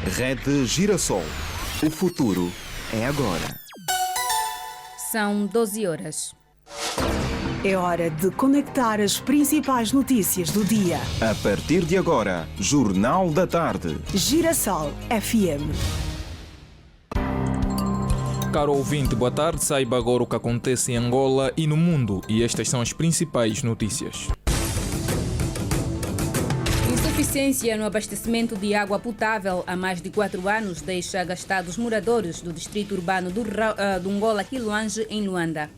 Rede Girassol. O futuro é agora. São 12 horas. É hora de conectar as principais notícias do dia. A partir de agora, Jornal da Tarde. Girassol FM. Caro ouvinte, boa tarde. Saiba agora o que acontece em Angola e no mundo. E estas são as principais notícias. Insuficiência no abastecimento de água potável há mais de 4 anos deixa gastados moradores do distrito urbano do Angola Quiloange, em Luanda.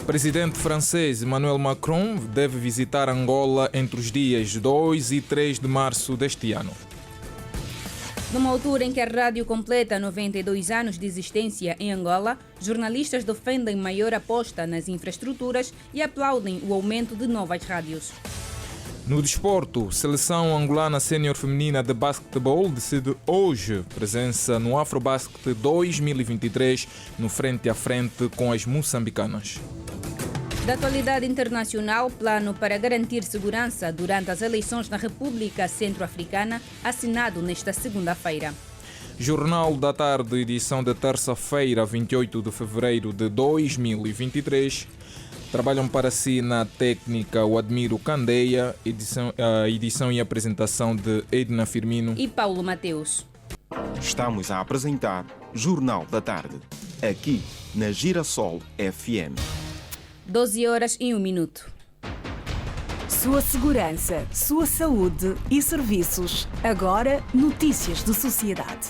Presidente francês Emmanuel Macron deve visitar Angola entre os dias 2 e 3 de março deste ano. Numa altura em que a rádio completa 92 anos de existência em Angola, jornalistas defendem maior aposta nas infraestruturas e aplaudem o aumento de novas rádios. No desporto, seleção angolana sénior feminina de basquetebol decide hoje presença no Afrobasket 2023 no frente a frente com as moçambicanas. Da atualidade internacional, plano para garantir segurança durante as eleições na República Centro-Africana, assinado nesta segunda-feira. Jornal da Tarde, edição de terça-feira, 28 de fevereiro de 2023. Trabalham para si na técnica o Admiro Candeia, edição e apresentação de Edna Firmino e Paulo Mateus. Estamos a apresentar Jornal da Tarde, aqui na Girassol FM. 12 horas e 1 minuto. Sua segurança, sua saúde e serviços. Agora, notícias de sociedade.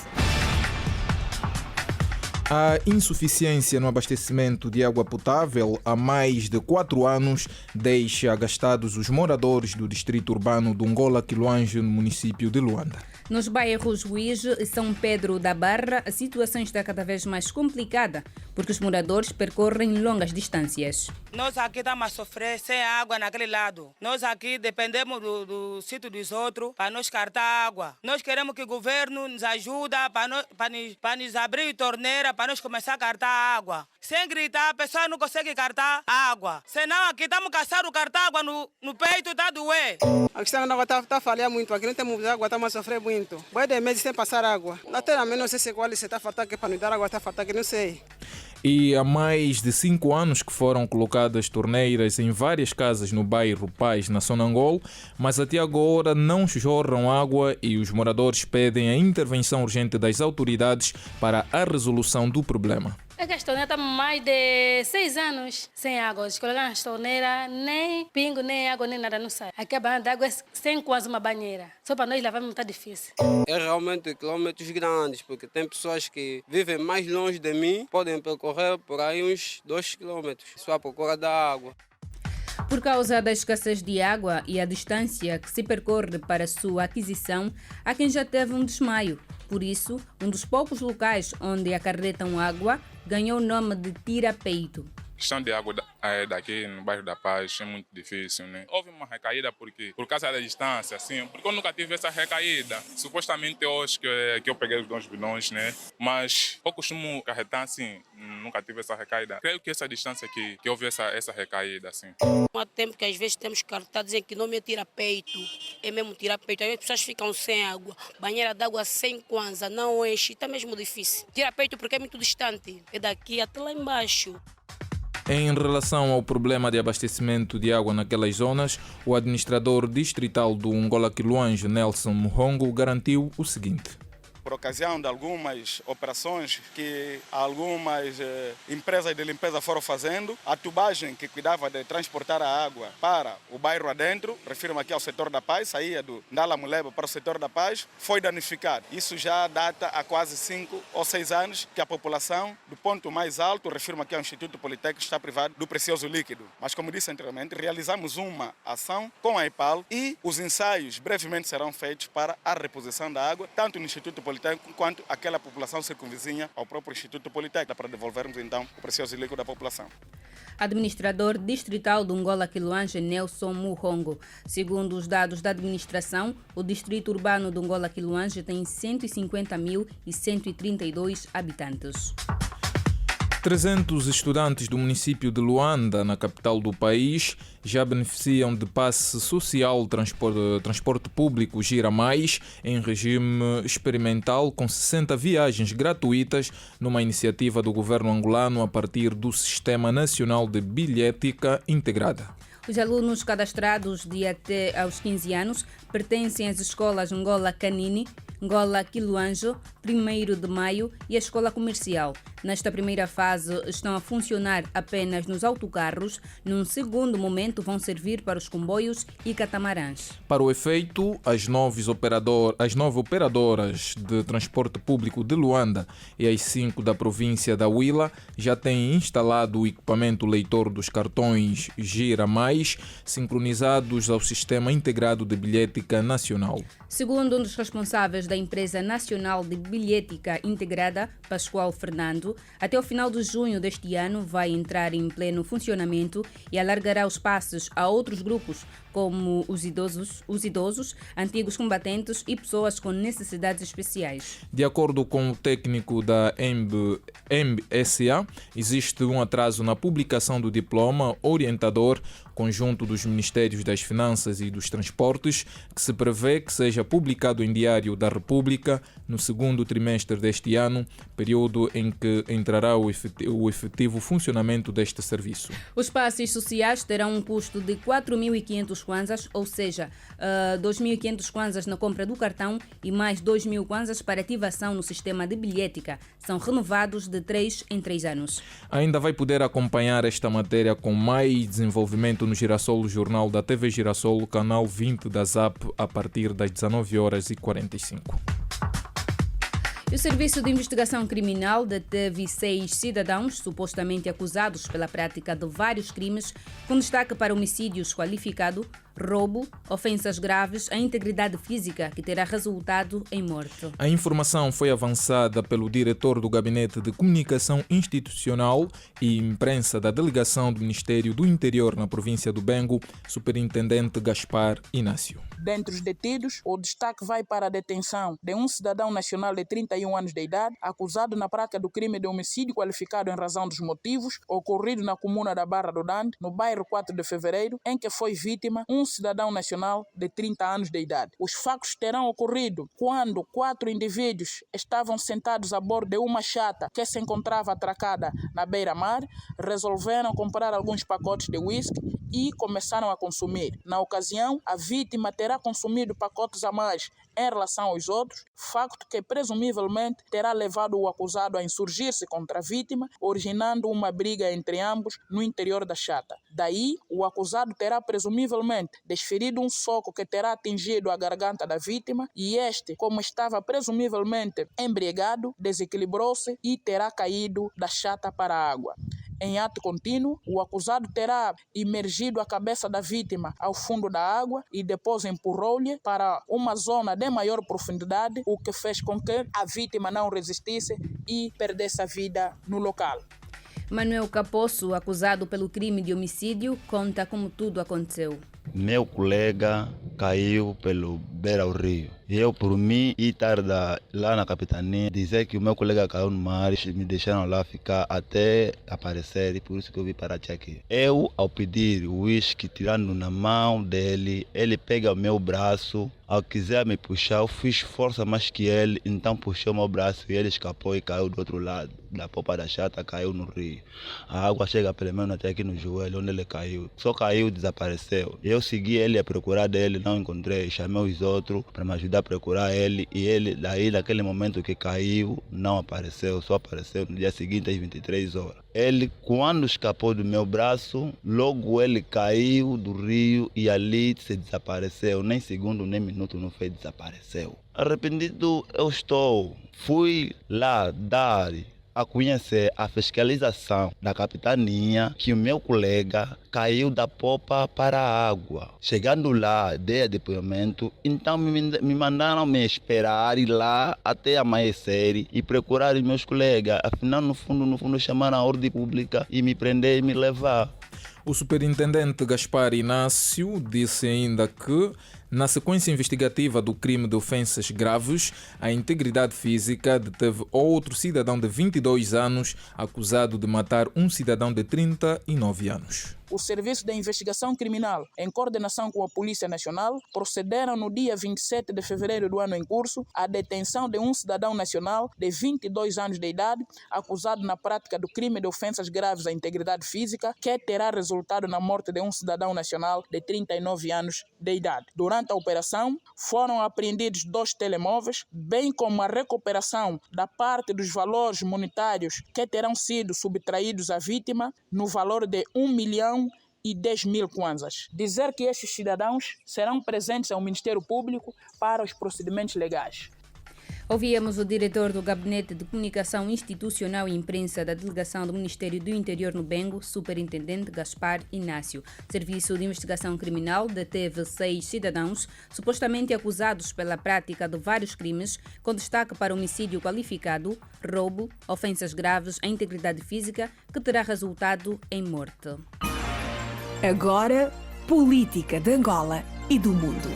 A insuficiência no abastecimento de água potável há mais de 4 anos deixa gastados os moradores do distrito urbano do Angola Quiloange, no município de Luanda. Nos bairros Ruíge e São Pedro da Barra, a situação está cada vez mais complicada, porque os moradores percorrem longas distâncias. Nós aqui estamos a sofrer sem água naquele lado. Nós aqui dependemos do sítio dos outros para nos cartar água. Nós queremos que o governo nos ajude para nos abrir torneira para nós começar a cartar água. Sem gritar, a pessoa não consegue cartar água. Senão aqui estamos caçando cartar água no peito, está a doer. A questão da água está a falhar muito. Aqui não temos água, estamos a sofrer muito. Vai de meses sem passar água. Até a menos não sei se qual você está faltando aqui para nos dar água, está faltando aqui, não sei. E há mais de 5 anos que foram colocadas torneiras em várias casas no bairro Paz, na Sonangol, mas até agora não jorram água e os moradores pedem a intervenção urgente das autoridades para a resolução do problema. É que as torneiras estão mais de 6 anos sem água. Eles colocam nas torneiras, nem pingo, nem água, nem nada, não sai. Aqui a banheira de água é sem quase uma banheira. Só para nós lavarmos está difícil. É realmente quilômetros grandes, porque tem pessoas que vivem mais longe de mim, podem percorrer por aí uns 2 quilômetros, só à procura da água. Por causa da escassez de água e a distância que se percorre para sua aquisição, há quem já teve um desmaio. Por isso, um dos poucos locais onde acarretam água ganhou o nome de tira-peito. A questão de água daqui no bairro da Paz é muito difícil, né? Houve uma recaída por causa da distância, assim, porque eu nunca tive essa recaída. Supostamente hoje que eu peguei os 2 bidões, né? Mas eu costumo carregar assim, nunca tive essa recaída. Creio que essa distância que houve essa recaída, assim. Há tempo que às vezes temos que carregar, dizem que não é tira-peito, é mesmo tira-peito. Aí as pessoas ficam sem água, banheira d'água sem kwanza, não enche, está mesmo difícil. Tira-peito porque é muito distante, é daqui até lá embaixo. Em relação ao problema de abastecimento de água naquelas zonas, o administrador distrital do Angola Quiloange, Nelson Muhongo, garantiu o seguinte. Por ocasião de algumas operações que algumas empresas de limpeza foram fazendo, a tubagem que cuidava de transportar a água para o bairro adentro, refiro-me aqui ao setor da Paz, saía do Ndala Muleba para o setor da Paz, foi danificado. Isso já data há quase 5 ou 6 anos que a população, do ponto mais alto, refiro-me aqui ao Instituto Politécnico, está privado do precioso líquido. Mas como disse anteriormente, realizamos uma ação com a EPAL e os ensaios brevemente serão feitos para a reposição da água, tanto no Instituto Politécnico quanto aquela população circunvizinha ao próprio Instituto Politécnico, para devolvermos então o precioso líquido da população. Administrador distrital do Angola Quiloange, Nelson Muhongo. Segundo os dados da administração, o distrito urbano do Angola Quiloange tem 150.132 habitantes. 300 estudantes do município de Luanda, na capital do país, já beneficiam de passe social transporte público Gira Mais em regime experimental com 60 viagens gratuitas numa iniciativa do governo angolano a partir do Sistema Nacional de Bilhética Integrada. Os alunos cadastrados de até aos 15 anos pertencem às escolas Ngola Canini, Ngola Quiluanjo, 1º de Maio e a Escola Comercial. Nesta primeira fase estão a funcionar apenas nos autocarros, num segundo momento vão servir para os comboios e catamarãs. Para o efeito, as 9 operadoras de transporte público de Luanda e as 5 da província da Huila já têm instalado o equipamento leitor dos cartões Gira Mais, sincronizados ao Sistema Integrado de Bilhética Nacional. Segundo um dos responsáveis da Empresa Nacional de Bilhética Integrada, Pascoal Fernando, até o final de junho deste ano vai entrar em pleno funcionamento e alargará os passes a outros grupos, como os idosos, antigos combatentes e pessoas com necessidades especiais. De acordo com o técnico da MSA, existe um atraso na publicação do diploma orientador conjunto dos Ministérios das Finanças e dos Transportes, que se prevê que seja publicado em Diário da República no segundo trimestre deste ano, período em que entrará o efetivo funcionamento deste serviço. Os passes sociais terão um custo de 4.500 kwanzas, ou seja, 2.500 kwanzas na compra do cartão e mais 2.000 kwanzas para ativação no sistema de bilhética. São renovados de 3 em 3 anos. Ainda vai poder acompanhar esta matéria com mais desenvolvimento no Girassol, o jornal da TV Girassol, canal 20 da ZAP, a partir das 19h45. O Serviço de Investigação Criminal deteve 6 cidadãos supostamente acusados pela prática de vários crimes, com destaque para homicídios qualificado, roubo, ofensas graves à integridade física, que terá resultado em morte. A informação foi avançada pelo diretor do Gabinete de Comunicação Institucional e Imprensa da Delegação do Ministério do Interior na província do Bengo, Superintendente Gaspar Inácio. Dentre os detidos, o destaque vai para a detenção de um cidadão nacional de 31 anos de idade, acusado na prática do crime de homicídio qualificado em razão dos motivos, ocorrido na comuna da Barra do Dande, no bairro 4 de Fevereiro, em que foi vítima um cidadão nacional de 30 anos de idade. Os factos terão ocorrido quando 4 indivíduos estavam sentados a bordo de uma chata que se encontrava atracada na beira-mar, resolveram comprar alguns pacotes de uísque e começaram a consumir. Na ocasião, a vítima terá consumido pacotes a mais em relação aos outros, facto que presumivelmente terá levado o acusado a insurgir-se contra a vítima, originando uma briga entre ambos no interior da chata. Daí, o acusado terá presumivelmente desferido um soco que terá atingido a garganta da vítima e este, como estava presumivelmente embriagado, desequilibrou-se e terá caído da chata para a água. Em ato contínuo, o acusado terá imergido a cabeça da vítima ao fundo da água e depois empurrou-lhe para uma zona de maior profundidade, o que fez com que a vítima não resistisse e perdesse a vida no local. Manuel Caposso, acusado pelo crime de homicídio, conta como tudo aconteceu. Meu colega caiu pelo beira ao rio. Eu, por mim, ir tarde lá na capitania, dizer que o meu colega caiu no mar e me deixaram lá ficar até aparecer, e por isso que eu vim parar aqui. Eu, ao pedir o uísque, tirando na mão dele, ele pega o meu braço. Ao quiser me puxar, eu fiz força mais que ele, então puxou meu braço e ele escapou e caiu do outro lado da popa da chata, caiu no rio. A água chega pelo menos até aqui no joelho, onde ele caiu. Só caiu e desapareceu. Eu segui ele a procurar dele, não encontrei. Chamei os outros para me ajudar a procurar ele e ele, daí, naquele momento que caiu, não apareceu. Só apareceu no dia seguinte, às 23 horas. Ele, quando escapou do meu braço, logo ele caiu do rio e ali se desapareceu. Nem segundo, nem minuto não foi, desapareceu. Arrependido eu estou. Fui lá dar a conhecer a fiscalização da capitania que o meu colega caiu da popa para a água. Chegando lá, dei depoimento, então me mandaram me esperar ir lá até amanhecer e procurar os meus colegas. Afinal, no fundo, chamaram a ordem pública e me prender e me levar. O superintendente Gaspar Inácio disse ainda que Na sequência investigativa do crime de ofensas graves, a integridade física deteve outro cidadão de 22 anos acusado de matar um cidadão de 39 anos. O Serviço de Investigação Criminal, em coordenação com a Polícia Nacional, procederam no dia 27 de fevereiro do ano em curso à detenção de um cidadão nacional de 22 anos de idade, acusado na prática do crime de ofensas graves à integridade física, que terá resultado na morte de um cidadão nacional de 39 anos de idade. Durante a operação, foram apreendidos 2 telemóveis, bem como a recuperação da parte dos valores monetários que terão sido subtraídos à vítima, no valor de 1.010.000 kwanzas. Dizer que estes cidadãos serão presentes ao Ministério Público para os procedimentos legais. Ouvíamos o diretor do Gabinete de Comunicação Institucional e Imprensa da Delegação do Ministério do Interior no Bengo, Superintendente Gaspar Inácio. O Serviço de Investigação Criminal deteve 6 cidadãos supostamente acusados pela prática de vários crimes, com destaque para homicídio qualificado, roubo, ofensas graves à integridade física, que terá resultado em morte. Agora, política de Angola e do mundo.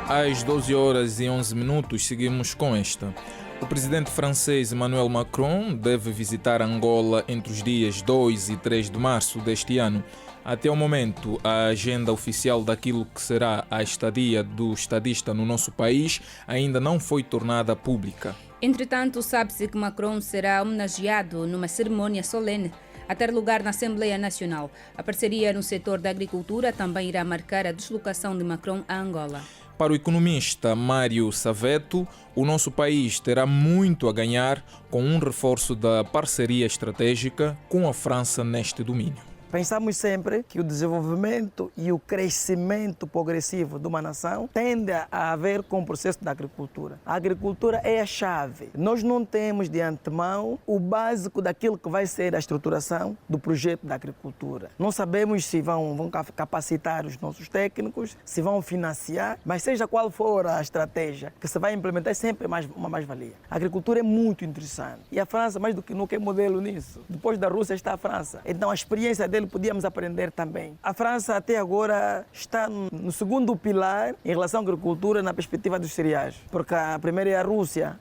Às 12h11 seguimos com esta. O presidente francês Emmanuel Macron deve visitar Angola entre os dias 2 e 3 de março deste ano. Até o momento, a agenda oficial daquilo que será a estadia do estadista no nosso país ainda não foi tornada pública. Entretanto, sabe-se que Macron será homenageado numa cerimônia solene a ter lugar na Assembleia Nacional. A parceria no setor da agricultura também irá marcar a deslocação de Macron a Angola. Para o economista Mário Saveto, o nosso país terá muito a ganhar com um reforço da parceria estratégica com a França neste domínio. Pensamos sempre que o desenvolvimento e o crescimento progressivo de uma nação tende a haver com o processo da agricultura. A agricultura é a chave. Nós não temos de antemão o básico daquilo que vai ser a estruturação do projeto da agricultura. Não sabemos se vão capacitar os nossos técnicos, se vão financiar, mas seja qual for a estratégia que se vai implementar, é sempre uma mais-valia. A agricultura é muito interessante. E a França, mais do que nunca, é modelo nisso. Depois da Rússia está a França. Então a experiência dele podíamos aprender também. A França até agora está no segundo pilar em relação à agricultura na perspectiva dos cereais, porque a primeira é a Rússia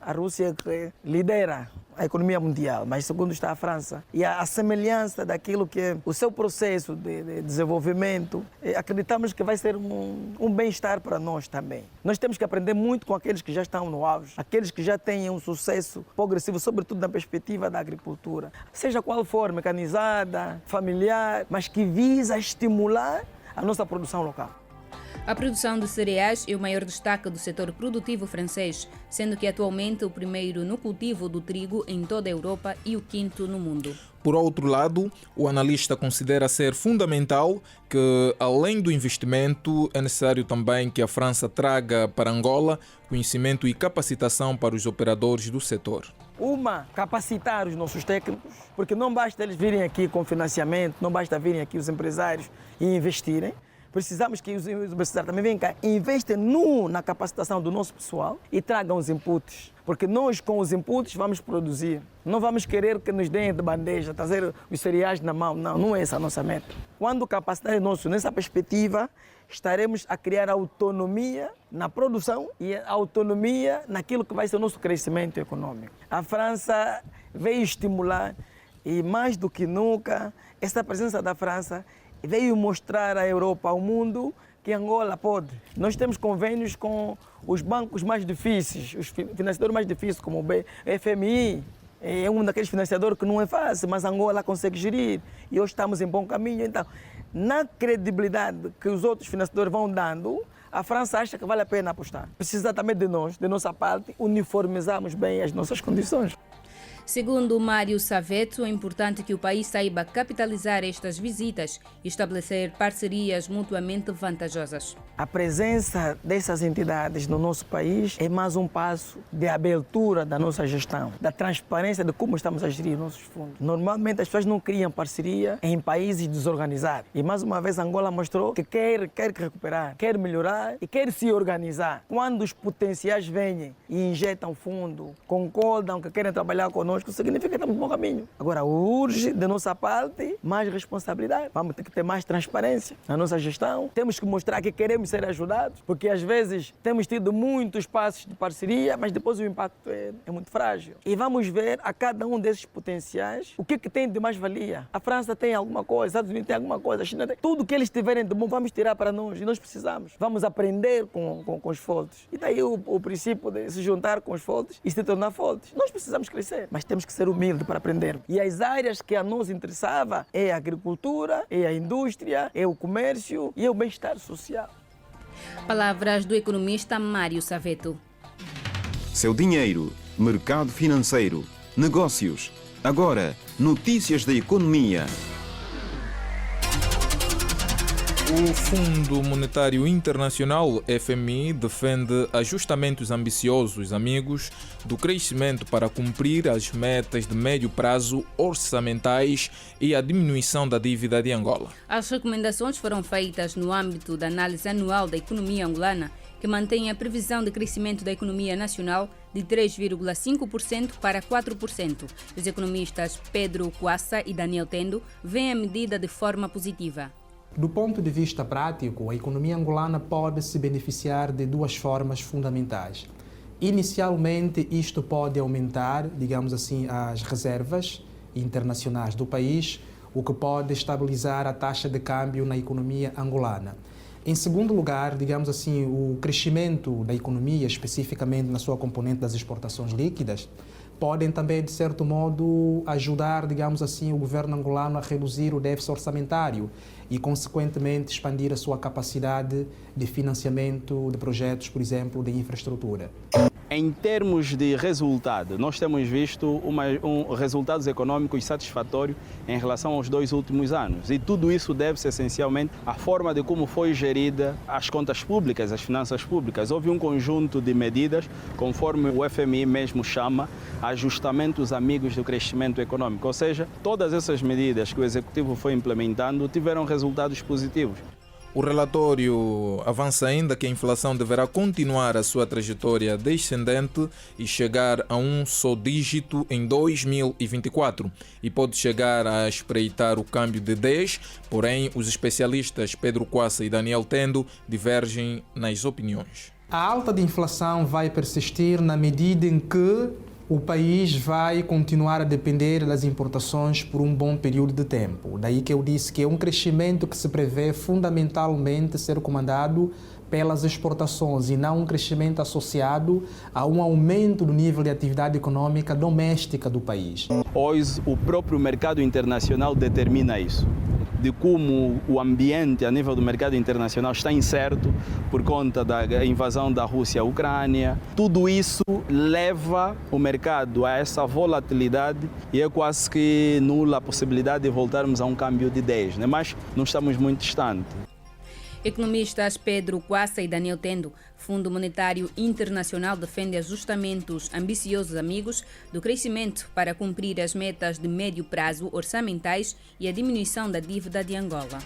que lidera a economia mundial, mas segundo está a França. E a semelhança daquilo que é o seu processo de desenvolvimento, acreditamos que vai ser um bem-estar para nós também. Nós temos que aprender muito com aqueles que já estão no auge, aqueles que já têm um sucesso progressivo, sobretudo na perspectiva da agricultura. Seja qual for, mecanizada, familiar, mas que visa estimular a nossa produção local. A produção de cereais é o maior destaque do setor produtivo francês, sendo que atualmente o primeiro no cultivo do trigo em toda a Europa e o quinto no mundo. Por outro lado, o analista considera ser fundamental que, além do investimento, é necessário também que a França traga para Angola conhecimento e capacitação para os operadores do setor. Capacitar os nossos técnicos, porque não basta eles virem aqui com financiamento, não basta virem aqui os empresários e investirem. Precisamos que os empresários também venham cá, investem na capacitação do nosso pessoal e tragam os inputs. Porque nós, com os inputs, vamos produzir. Não vamos querer que nos deem de bandeja, trazer os cereais na mão. Não é essa a nossa meta. Quando capacitarem nosso nessa perspectiva, estaremos a criar autonomia na produção e autonomia naquilo que vai ser o nosso crescimento econômico. A França veio estimular e, mais do que nunca, essa presença da França veio mostrar à Europa, ao mundo, que Angola pode. Nós temos convênios com os bancos mais difíceis, os financiadores mais difíceis, como o FMI. É um daqueles financiadores que não é fácil, mas Angola consegue gerir. E hoje estamos em bom caminho. Então, na credibilidade que os outros financiadores vão dando, a França acha que vale a pena apostar. Precisa também de nós, de nossa parte, uniformizarmos bem as nossas condições. Segundo Mário Saveto, é importante que o país saiba capitalizar estas visitas e estabelecer parcerias mutuamente vantajosas. A presença dessas entidades no nosso país é mais um passo de abertura da nossa gestão, da transparência de como estamos a gerir nossos fundos. Normalmente as pessoas não criam parceria em países desorganizados. E mais uma vez Angola mostrou que quer recuperar, quer melhorar e quer se organizar. Quando os potenciais vêm e injetam fundo, concordam que querem trabalhar conosco, conosco, significa que estamos no bom caminho. Agora, urge da nossa parte mais responsabilidade. Vamos ter que ter mais transparência na nossa gestão. Temos que mostrar que queremos ser ajudados, porque às vezes temos tido muitos passos de parceria, mas depois o impacto é muito frágil. E vamos ver a cada um desses potenciais o que tem de mais-valia. A França tem alguma coisa, os Estados Unidos tem alguma coisa, a China tem. Tudo que eles tiverem de bom, vamos tirar para nós. E nós precisamos. Vamos aprender com os fortes. E daí o princípio de se juntar com os fortes e se tornar fortes. Nós precisamos crescer, mas temos que ser humildes para aprender. E as áreas que a nós interessava é a agricultura, é a indústria, é o comércio e é o bem-estar social. Palavras do economista Mário Saveto. Seu dinheiro, mercado financeiro, negócios. Agora, notícias da economia. O Fundo Monetário Internacional, FMI, defende ajustamentos ambiciosos, amigos, do crescimento para cumprir as metas de médio prazo orçamentais e a diminuição da dívida de Angola. As recomendações foram feitas no âmbito da análise anual da economia angolana, que mantém a previsão de crescimento da economia nacional de 3,5% para 4%. Os economistas Pedro Quassa e Daniel Tendo veem a medida de forma positiva. Do ponto de vista prático, a economia angolana pode se beneficiar de duas formas fundamentais. Inicialmente, isto pode aumentar, digamos assim, as reservas internacionais do país, o que pode estabilizar a taxa de câmbio na economia angolana. Em segundo lugar, digamos assim, o crescimento da economia, especificamente na sua componente das exportações líquidas, podem também, de certo modo, ajudar, digamos assim, o governo angolano a reduzir o déficit orçamentário e, consequentemente, expandir a sua capacidade de financiamento de projetos, por exemplo, de infraestrutura. Em termos de resultado, nós temos visto resultados econômicos satisfatórios em relação aos 2 últimos anos. E tudo isso deve-se essencialmente à forma de como foi gerida as contas públicas, as finanças públicas. Houve um conjunto de medidas, conforme o FMI mesmo chama, ajustamentos amigos do crescimento econômico. Ou seja, todas essas medidas que o Executivo foi implementando tiveram resultados positivos. O relatório avança ainda que a inflação deverá continuar a sua trajetória descendente e chegar a um só dígito em 2024 e pode chegar a espreitar o câmbio de 10, porém os especialistas Pedro Quassa e Daniel Tendo divergem nas opiniões. A alta de inflação vai persistir na medida em que o país vai continuar a depender das importações por um bom período de tempo. Daí que eu disse que é um crescimento que se prevê fundamentalmente ser comandado pelas exportações e não um crescimento associado a um aumento do nível de atividade econômica doméstica do país. Hoje, o próprio mercado internacional determina isso, de como o ambiente a nível do mercado internacional está incerto por conta da invasão da Rússia à Ucrânia. Tudo isso leva o mercado a essa volatilidade e é quase que nula a possibilidade de voltarmos a um câmbio de 10, né? Mas não estamos muito distantes. Economistas Pedro Quassa e Daniel Tendo, Fundo Monetário Internacional defende ajustamentos ambiciosos amigos do crescimento para cumprir as metas de médio prazo orçamentais e a diminuição da dívida de Angola.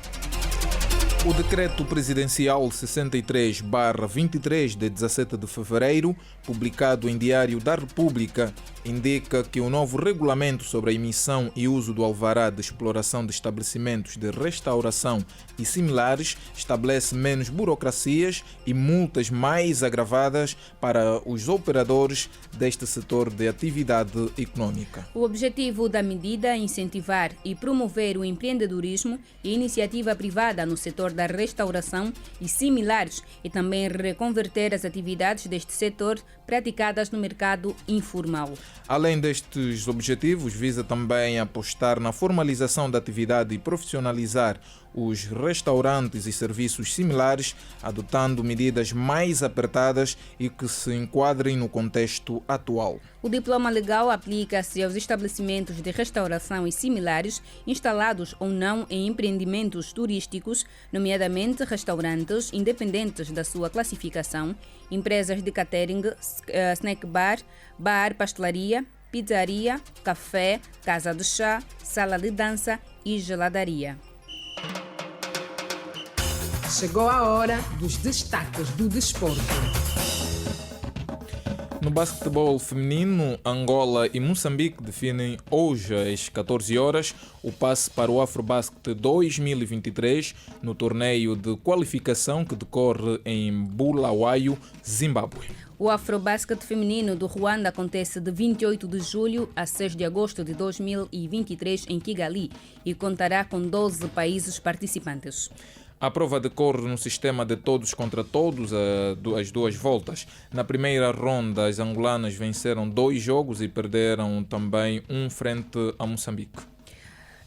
O Decreto Presidencial 63/23 de 17 de fevereiro, publicado em Diário da República, indica que o novo regulamento sobre a emissão e uso do alvará de exploração de estabelecimentos de restauração e similares estabelece menos burocracias e multas mais agravadas para os operadores deste setor de atividade econômica. O objetivo da medida é incentivar e promover o empreendedorismo e a iniciativa privada no setor da restauração e similares e também reconverter as atividades deste setor praticadas no mercado informal. Além destes objetivos, visa também apostar na formalização da atividade e profissionalizar os restaurantes e serviços similares, adotando medidas mais apertadas e que se enquadrem no contexto atual. O diploma legal aplica-se aos estabelecimentos de restauração e similares instalados ou não em empreendimentos turísticos, nomeadamente restaurantes independentes da sua classificação, empresas de catering, snack bar, bar, pastelaria, pizzaria, café, casa de chá, sala de dança e geladaria. Chegou a hora dos destaques do desporto. No basquetebol feminino, Angola e Moçambique definem hoje às 14 horas o passe para o Afrobasket 2023 no torneio de qualificação que decorre em Bulawayo, Zimbábue. O Afrobasket feminino do Ruanda acontece de 28 de julho a 6 de agosto de 2023 em Kigali e contará com 12 países participantes. A prova decorre no sistema de todos contra todos, as duas voltas. Na primeira ronda, as angolanas venceram 2 jogos e perderam também um frente a Moçambique.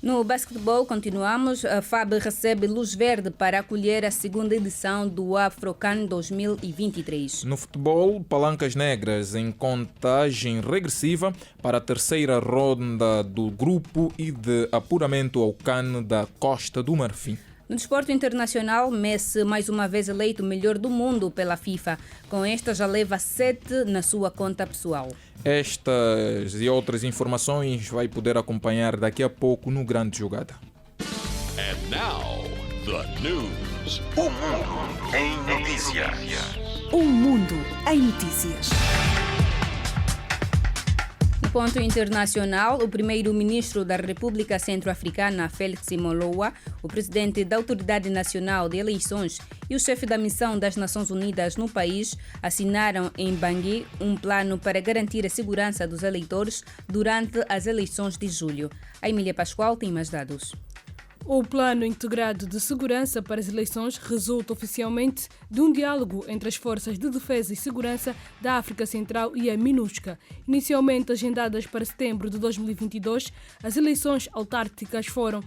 No basquetebol, continuamos. A FAB recebe luz verde para acolher a segunda edição do Afrocan 2023. No futebol, Palancas Negras em contagem regressiva para a terceira ronda do grupo e de apuramento ao CAN da Costa do Marfim. No desporto internacional, Messi mais uma vez eleito o melhor do mundo pela FIFA. Com esta já leva 7 na sua conta pessoal. Estas e outras informações vai poder acompanhar daqui a pouco no Grande Jogada. And now, the news. O mundo em notícias. O mundo em notícias. No ponto internacional, o primeiro-ministro da República Centro-Africana, Félix Moloa, o presidente da Autoridade Nacional de Eleições e o chefe da missão das Nações Unidas no país assinaram em Bangui um plano para garantir a segurança dos eleitores durante as eleições de julho. A Emília Pascoal tem mais dados. O Plano Integrado de Segurança para as Eleições resulta oficialmente de um diálogo entre as Forças de Defesa e Segurança da África Central e a MINUSCA. Inicialmente agendadas para setembro de 2022, as eleições autárquicas foram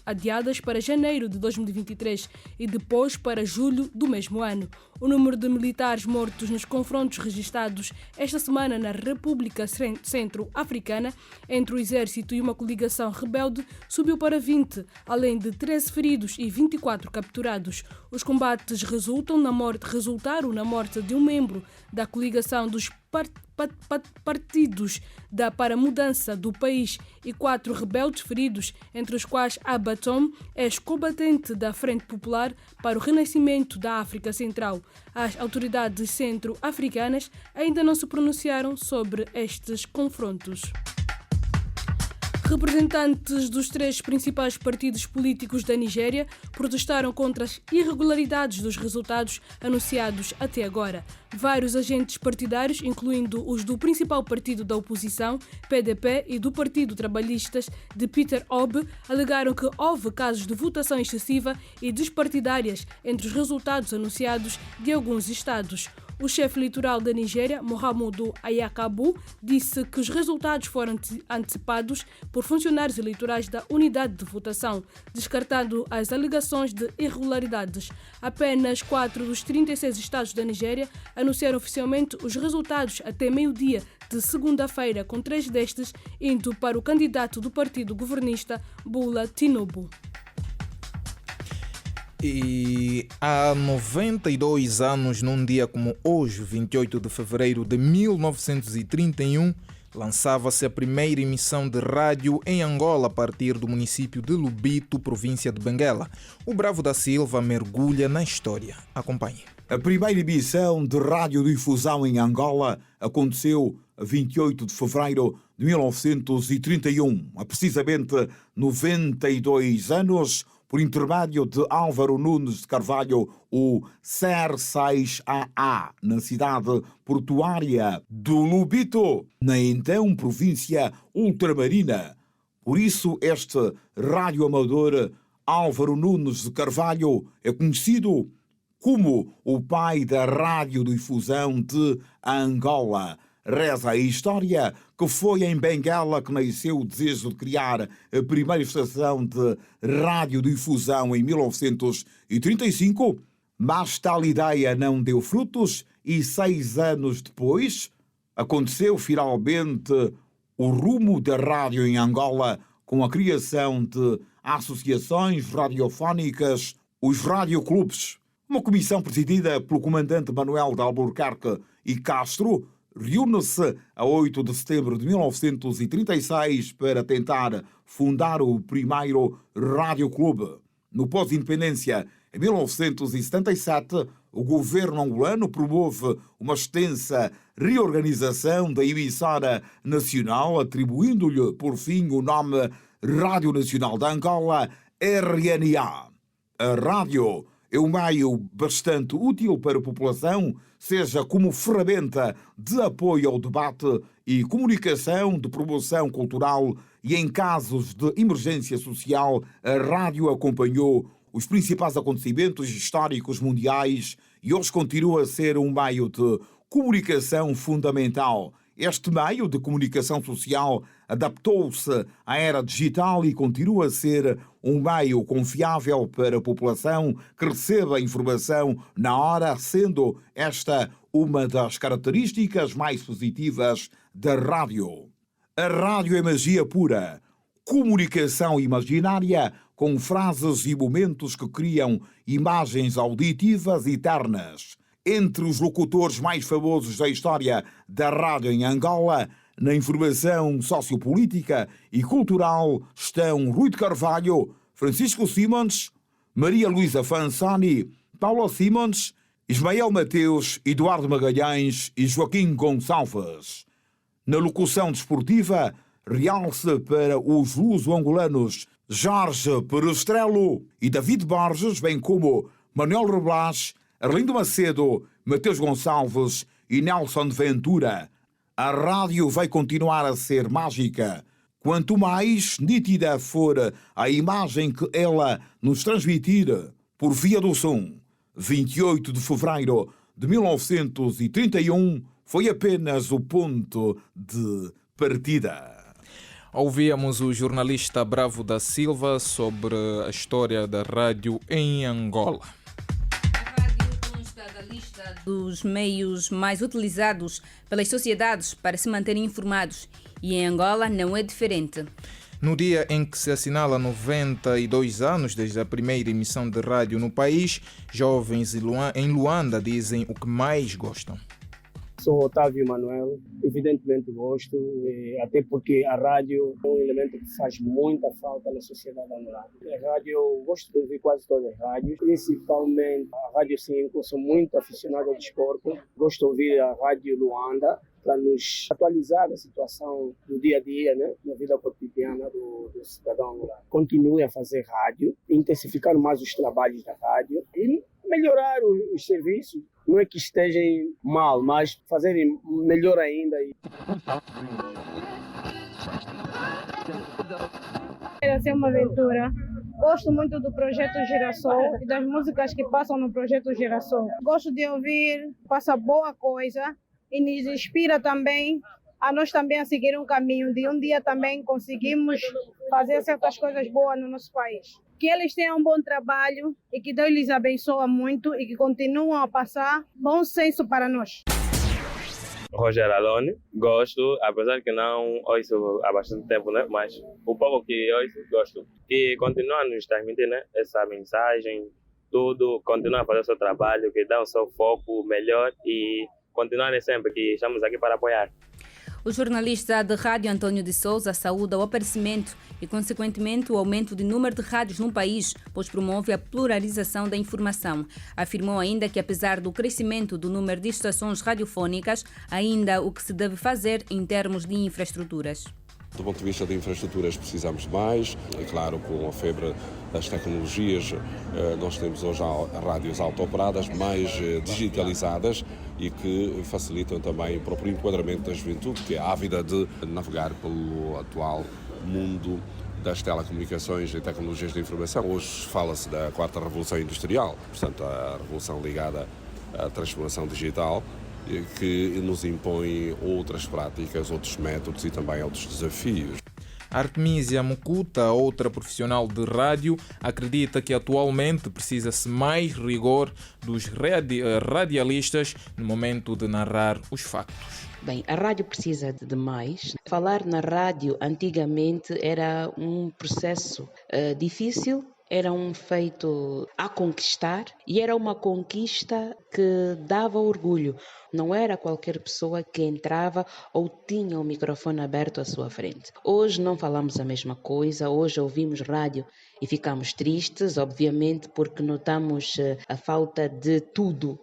adiadas para janeiro de 2023 e depois para julho do mesmo ano. O número de militares mortos nos confrontos registrados esta semana na República Centro-Africana entre o exército e uma coligação rebelde subiu para 20, além de 13 feridos e 24 capturados. Os combates resultaram na morte de um membro da coligação dos partidos para a mudança do país e 4 rebeldes feridos, entre os quais Abatom, ex-combatente da Frente Popular para o Renascimento da África Central. As autoridades centro-africanas ainda não se pronunciaram sobre estes confrontos. Representantes dos 3 principais partidos políticos da Nigéria protestaram contra as irregularidades dos resultados anunciados até agora. Vários agentes partidários, incluindo os do principal partido da oposição, PDP, e do Partido Trabalhistas de Peter Obi, alegaram que houve casos de votação excessiva e despartidárias entre os resultados anunciados de alguns estados. O chefe eleitoral da Nigéria, Mohamedou Ayakabu, disse que os resultados foram antecipados por funcionários eleitorais da unidade de votação, descartando as alegações de irregularidades. Apenas 4 dos 36 estados da Nigéria anunciaram oficialmente os resultados até meio-dia de segunda-feira, com 3 destes indo para o candidato do partido governista, Bola Tinubu. E há 92 anos, num dia como hoje, 28 de fevereiro de 1931, lançava-se a primeira emissão de rádio em Angola a partir do município de Lubito, província de Benguela. O Bravo da Silva mergulha na história. Acompanhe. A primeira emissão de radiodifusão em Angola aconteceu a 28 de fevereiro de 1931, há precisamente 92 anos, por intermédio de Álvaro Nunes de Carvalho, o CER-6AA, na cidade portuária do Lubito, na então província ultramarina. Por isso, este radioamador Álvaro Nunes de Carvalho é conhecido como o pai da radiodifusão de Angola. Reza a história que foi em Benguela que nasceu o desejo de criar a primeira estação de radiodifusão em 1935, mas tal ideia não deu frutos e 6 anos depois aconteceu finalmente o rumo da rádio em Angola com a criação de associações radiofónicas, os radioclubes. Uma comissão presidida pelo comandante Manuel de Albuquerque e Castro reúne-se a 8 de setembro de 1936 para tentar fundar o primeiro radioclube. No pós-independência, em 1977, o governo angolano promove uma extensa reorganização da emissora nacional, atribuindo-lhe, por fim, o nome Rádio Nacional de Angola, RNA. A rádio é um meio bastante útil para a população, seja como ferramenta de apoio ao debate e comunicação, de promoção cultural, e em casos de emergência social, a rádio acompanhou os principais acontecimentos históricos mundiais e hoje continua a ser um meio de comunicação fundamental. Este meio de comunicação social adaptou-se à era digital e continua a ser um meio confiável para a população que receba a informação na hora, sendo esta uma das características mais positivas da rádio. A rádio é magia pura, comunicação imaginária com frases e momentos que criam imagens auditivas eternas. Entre os locutores mais famosos da história da rádio em Angola, na informação sociopolítica e cultural estão Rui de Carvalho, Francisco Simões, Maria Luísa Fanzani, Paulo Simões, Ismael Mateus, Eduardo Magalhães e Joaquim Gonçalves. Na locução desportiva, realce para os luso-angolanos Jorge Perestrelo e David Borges, bem como Manuel Reblas, Arlindo Macedo, Mateus Gonçalves e Nelson Ventura. A rádio vai continuar a ser mágica. Quanto mais nítida for a imagem que ela nos transmitir por via do som. 28 de fevereiro de 1931 foi apenas o ponto de partida. Ouvíamos o jornalista Bravo da Silva sobre a história da rádio em Angola. Lista dos meios mais utilizados pelas sociedades para se manterem informados, e em Angola não é diferente. No dia em que se assinala 92 anos desde a primeira emissão de rádio no país, jovens em Luanda dizem o que mais gostam. Sou Otávio Manuel, evidentemente gosto, até porque a rádio é um elemento que faz muita falta na sociedade angolana. A rádio, eu gosto de ouvir quase todas as rádios, principalmente a Rádio 5, sou muito aficionado ao desporto, gosto de ouvir a Rádio Luanda, para nos atualizar a situação do dia a dia, né, na vida cotidiana do cidadão angolano. Continue a fazer rádio, intensificar mais os trabalhos da rádio e melhorar os serviços. Não é que estejam mal, mas fazerem melhor ainda. Vai ser uma aventura. Gosto muito do Projeto Girassol e das músicas que passam no Projeto Girassol. Gosto de ouvir, passa boa coisa e nos inspira também a nós também a seguir um caminho de um dia também conseguimos fazer certas coisas boas no nosso país. Que eles tenham um bom trabalho e que Deus lhes abençoe muito e que continuem a passar bom senso para nós. Roger Alone, gosto, apesar que não ouço há bastante tempo, né? Mas o pouco que ouço, gosto. E continua a nos transmitir, né? Essa mensagem, tudo, continua a fazer o seu trabalho, que dá o seu foco melhor e continuarem sempre, que estamos aqui para apoiar. O jornalista de rádio António de Souza saúda o aparecimento e, consequentemente, o aumento de número de rádios no país, pois promove a pluralização da informação. Afirmou ainda que, apesar do crescimento do número de estações radiofónicas, ainda o que se deve fazer em termos de infraestruturas. Do ponto de vista de infraestruturas precisamos de mais, é claro, com a febre das tecnologias, nós temos hoje rádios autooperadas, mais digitalizadas e que facilitam também o próprio enquadramento da juventude, que é ávida de navegar pelo atual mundo das telecomunicações e tecnologias de informação. Hoje fala-se da quarta revolução industrial, portanto a revolução ligada à transformação digital, que nos impõe outras práticas, outros métodos e também outros desafios. Artemisia Mukuta, outra profissional de rádio, acredita que atualmente precisa-se mais rigor dos radialistas no momento de narrar os factos. Bem, a rádio precisa de mais. Falar na rádio antigamente era um processo difícil, era um feito a conquistar e era uma conquista que dava orgulho. Não era qualquer pessoa que entrava ou tinha o microfone aberto à sua frente. Hoje não falamos a mesma coisa, hoje ouvimos rádio e ficamos tristes, obviamente, porque notamos a falta de tudo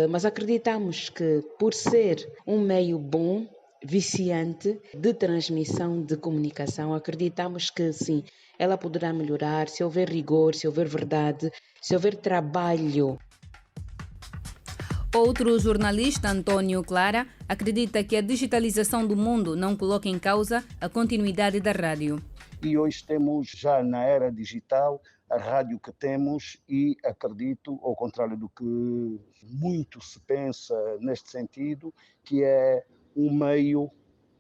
mas acreditamos que, por ser um meio bom, viciante de transmissão de comunicação, acreditamos que sim, ela poderá melhorar se houver rigor, se houver verdade, se houver trabalho. Outro jornalista, Antônio Clara, acredita que a digitalização do mundo não coloca em causa a continuidade da rádio. E hoje temos, já na era digital, a rádio que temos e acredito, ao contrário do que muito se pensa neste sentido, que é um meio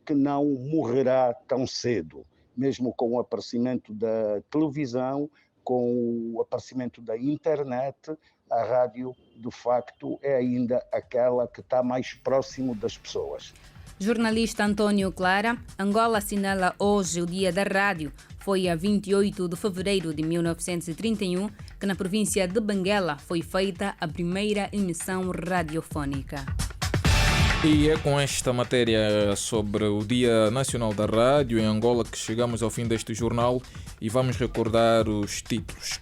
que não morrerá tão cedo, mesmo com o aparecimento da televisão, com o aparecimento da internet, a rádio, de facto, é ainda aquela que está mais próximo das pessoas. Jornalista Antônio Clara, Angola assinala hoje o Dia da Rádio. Foi a 28 de fevereiro de 1931 que na província de Benguela foi feita a primeira emissão radiofónica. E é com esta matéria sobre o Dia Nacional da Rádio em Angola que chegamos ao fim deste jornal e vamos recordar os títulos.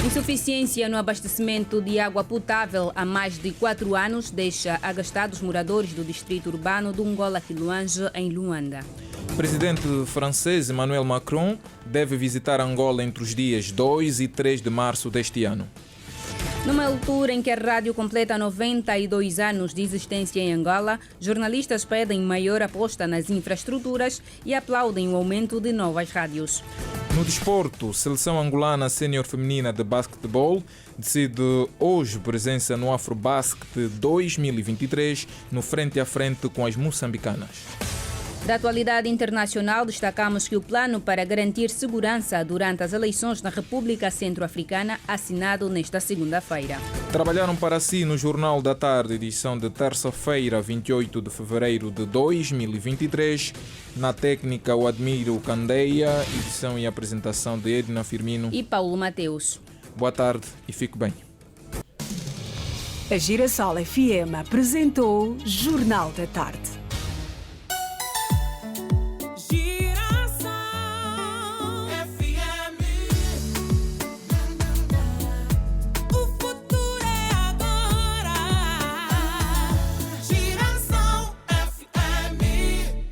Insuficiência no abastecimento de água potável há mais de 4 anos deixa agastados moradores do distrito urbano do Angola-Quiloange, em Luanda. O presidente francês Emmanuel Macron deve visitar Angola entre os dias 2 e 3 de março deste ano. Numa altura em que a rádio completa 92 anos de existência em Angola, jornalistas pedem maior aposta nas infraestruturas e aplaudem o aumento de novas rádios. No desporto, seleção angolana sénior feminina de basquetebol decide hoje presença no Afrobasket 2023 no frente a frente com as moçambicanas. Da atualidade internacional, destacamos que o plano para garantir segurança durante as eleições na República Centro-Africana, assinado nesta segunda-feira. Trabalharam para si no Jornal da Tarde, edição de terça-feira, 28 de fevereiro de 2023. Na técnica, o Admiro Candeia, edição e apresentação de Edna Firmino e Paulo Mateus. Boa tarde e fique bem. A Girassol FM apresentou Jornal da Tarde.